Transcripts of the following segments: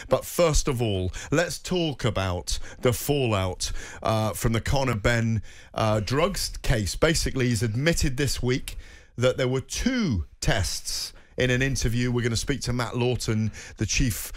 But first of all, let's talk about the fallout from the Conor Benn drugs case. Basically, he's admitted this week that there were 2 tests. In an interview, we're going to speak to Matt Lawton, the chief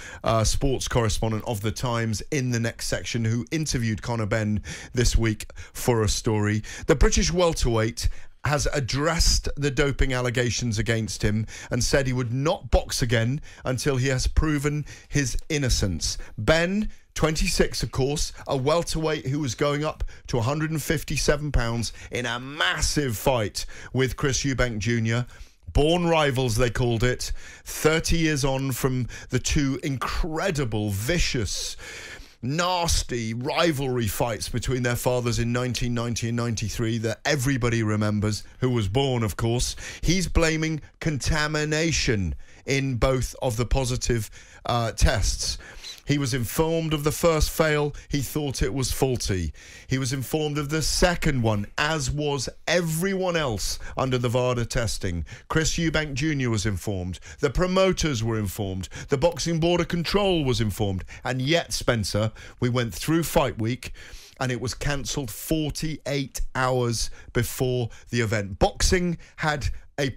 sports correspondent of The Times, in the next section, who interviewed Conor Benn this week for a story. The British welterweight has addressed the doping allegations against him and said he would not box again until he has proven his innocence. Benn, 26, of course, a welterweight who was going up to 157 pounds in a massive fight with Chris Eubank Jr., born rivals, they called it. 30 years on from the 2 incredible, vicious, nasty rivalry fights between their fathers in 1990 and 93 that everybody remembers, who was born, of course. He's blaming contamination in both of the positive tests. He was informed of the first fail. He thought it was faulty. He was informed of the second one, as was everyone else under the VADA testing. Chris Eubank Jr. was informed. The promoters were informed. The Boxing Board of Control was informed. And yet, Spencer, we went through fight week and it was cancelled 48 hours before the event. Boxing had a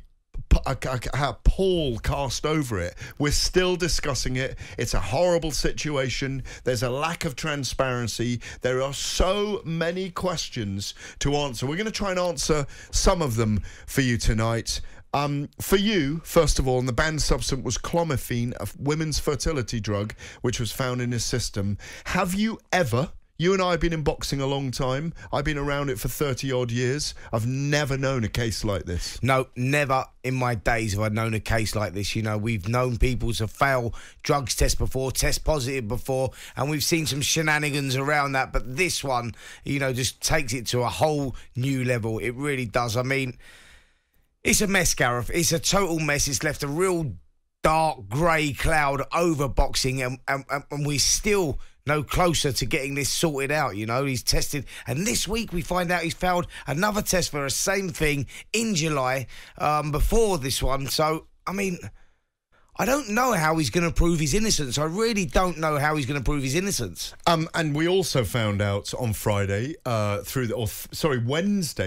pall cast over it. We're still discussing it. It's a horrible situation. There's a lack of transparency. There are so many questions to answer. We're going to try and answer some of them for you tonight. For you, first of all, and the banned substance was clomiphene, a women's fertility drug, which was found in his system. Have you ever... You and I have been in boxing a long time. I've been around it for 30-odd years. I've never known a case like this. No, never in my days have I known a case like this. You know, we've known people to fail drugs tests before, test positive before, and we've seen some shenanigans around that. But this one, you know, just takes it to a whole new level. It really does. I mean, it's a mess, Gareth. It's a total mess. It's left a real dark grey cloud over boxing, and we're still no closer to getting this sorted out. You know, he's tested, and this week we find out he's failed another test for the same thing in July before this one. So, I mean, I don't know how he's going to prove his innocence. I really don't know how he's going to prove his innocence. And we also found out on Friday, Wednesday,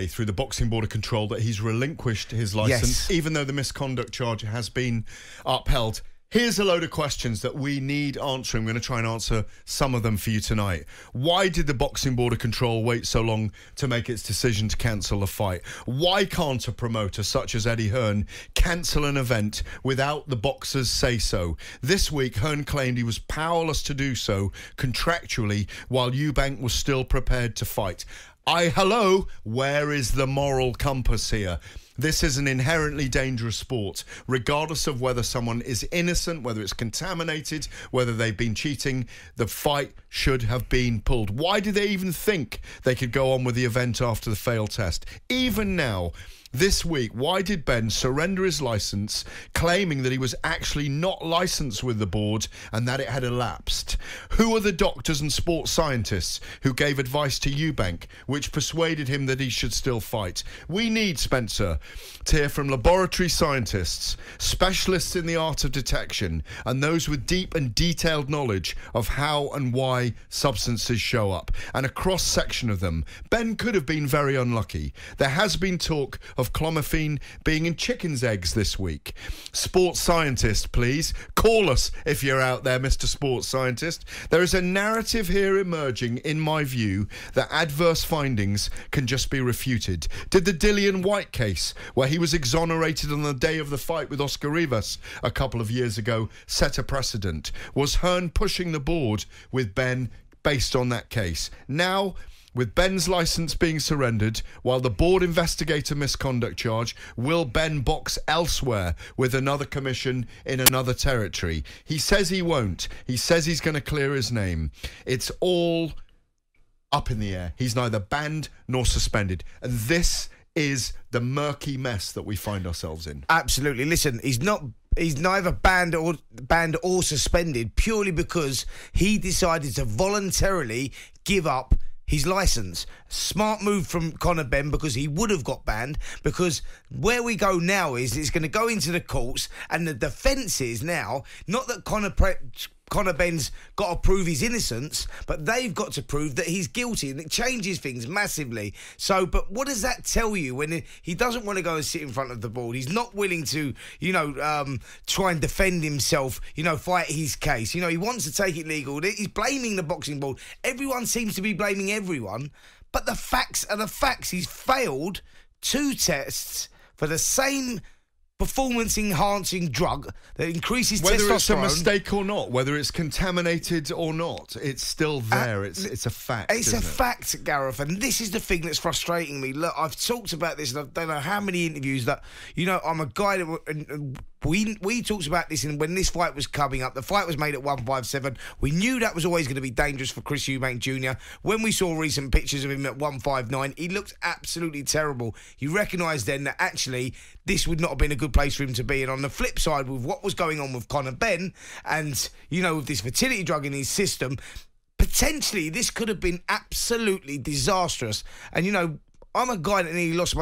through the Boxing Board of Control, that he's relinquished his licence, even though the misconduct charge has been upheld. Here's a load of questions that we need answering. We're going to try and answer some of them for you tonight. Why did the Boxing Board of Control wait so long to make its decision to cancel a fight? Why can't a promoter such as Eddie Hearn cancel an event without the boxers say so? This week, Hearn claimed he was powerless to do so contractually while Eubank was still prepared to fight. Hello, where is the moral compass here? This is an inherently dangerous sport, regardless of whether someone is innocent, whether it's contaminated, whether they've been cheating. The fight should have been pulled. Why did they even think they could go on with the event after the failed test? Even now, this week, why did Benn surrender his licence, claiming that he was actually not licensed with the board and that it had elapsed? Who are the doctors and sports scientists who gave advice to Eubank, which persuaded him that he should still fight? We need, Spencer, to hear from laboratory scientists, specialists in the art of detection, and those with deep and detailed knowledge of how and why substances show up. And a cross-section of them. Benn could have been very unlucky. There has been talk of clomiphene being in chickens' eggs this week. Sports scientist, please. Call us if you're out there, Mr. Sports Scientist. There is a narrative here emerging, in my view, that adverse findings can just be refuted. Did the Dillian White case, where he was exonerated on the day of the fight with Oscar Rivas a couple of years ago, set a precedent? Was Hearn pushing the board with Benn based on that case? Now, with Benn's licence being surrendered, while the board investigate a misconduct charge, will Benn box elsewhere with another commission in another territory? He says he won't. He says he's going to clear his name. It's all up in the air. He's neither banned nor suspended. And this is the murky mess that we find ourselves in. Absolutely. Listen, he's neither banned or suspended purely because he decided to voluntarily give up his licence. Smart move from Conor Benn, because he would have got banned, because where we go now is it's going to go into the courts, and the defence is now, not that Conor Conor Benn's got to prove his innocence, but they've got to prove that he's guilty, and it changes things massively. So, but what does that tell you when he doesn't want to go and sit in front of the board? He's not willing to, try and defend himself, fight his case. He wants to take it legal. He's blaming the boxing board. Everyone seems to be blaming everyone, but the facts are the facts. He's failed 2 tests for the same performance-enhancing drug that increases testosterone. Whether it's a mistake or not, whether it's contaminated or not, it's still there. It's a fact. It's a fact, Gareth, and this is the thing that's frustrating me. Look, I've talked about this, and I don't know how many interviews that, I'm a guy that... We talked about this when this fight was coming up. The fight was made at 157. We knew that was always going to be dangerous for Chris Eubank Jr. When we saw recent pictures of him at 159, he looked absolutely terrible. You recognised then that actually this would not have been a good place for him to be. And on the flip side, with what was going on with Conor Benn and, with this fertility drug in his system, potentially this could have been absolutely disastrous. And, I'm a guy that nearly lost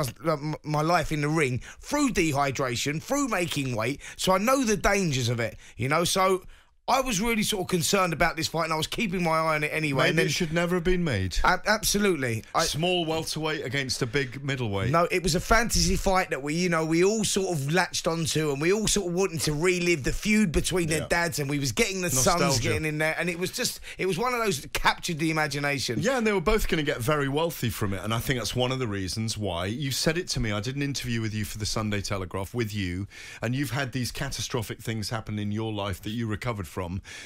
my life in the ring through dehydration, through making weight, so I know the dangers of it, so I was really sort of concerned about this fight, and I was keeping my eye on it anyway. Maybe it should never have been made. Absolutely. Small welterweight against a big middleweight. No, it was a fantasy fight that we all sort of latched onto, and we all sort of wanted to relive the feud between their dads, and we was getting the sons getting in there, and it was one of those that captured the imagination. Yeah, and they were both going to get very wealthy from it, and I think that's one of the reasons why. You said it to me. I did an interview with you for the Sunday Telegraph with you, and you've had these catastrophic things happen in your life that you recovered from,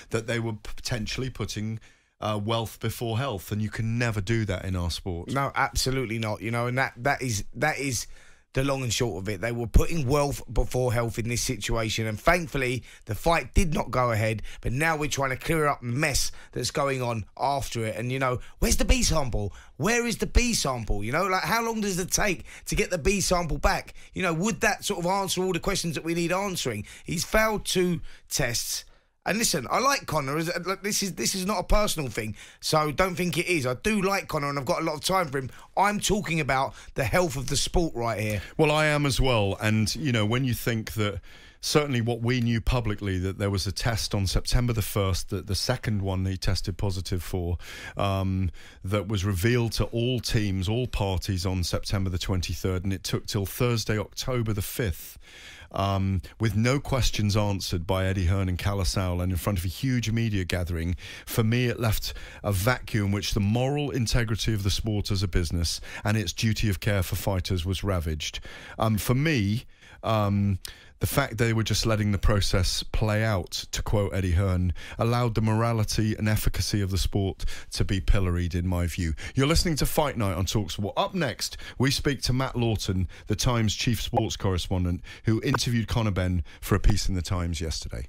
that they were potentially putting wealth before health, and you can never do that in our sport. No, absolutely not. And that is the long and short of it. They were putting wealth before health in this situation, and thankfully the fight did not go ahead, but now we're trying to clear up the mess that's going on after it. And where's the B sample? Where is the B sample? How long does it take to get the B sample back? Would that sort of answer all the questions that we need answering? He's failed 2 tests. And listen, I like Conor. This is not a personal thing, so don't think it is. I do like Conor, and I've got a lot of time for him. I'm talking about the health of the sport right here. Well, I am as well. And, when you think that certainly what we knew publicly, that there was a test on September the 1st, that the second one he tested positive for, that was revealed to all teams, all parties on September the 23rd, and it took till Thursday, October the 5th. With no questions answered by Eddie Hearn and Calisale, and in front of a huge media gathering. For me, it left a vacuum which the moral integrity of the sport as a business and its duty of care for fighters was ravaged. For me, the fact they were just letting the process play out, to quote Eddie Hearn, allowed the morality and efficacy of the sport to be pilloried, in my view. You're listening to Fight Night on talkSPORT. Up next, we speak to Matt Lawton, the Times chief sports correspondent, who interviewed Conor Benn for a piece in the Times yesterday.